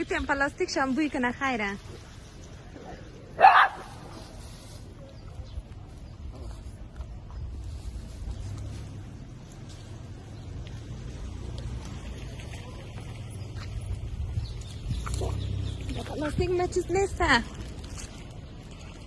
تیم پلاستیک شام بوی کنه خیره. پلاستیک ما چیز نیسته.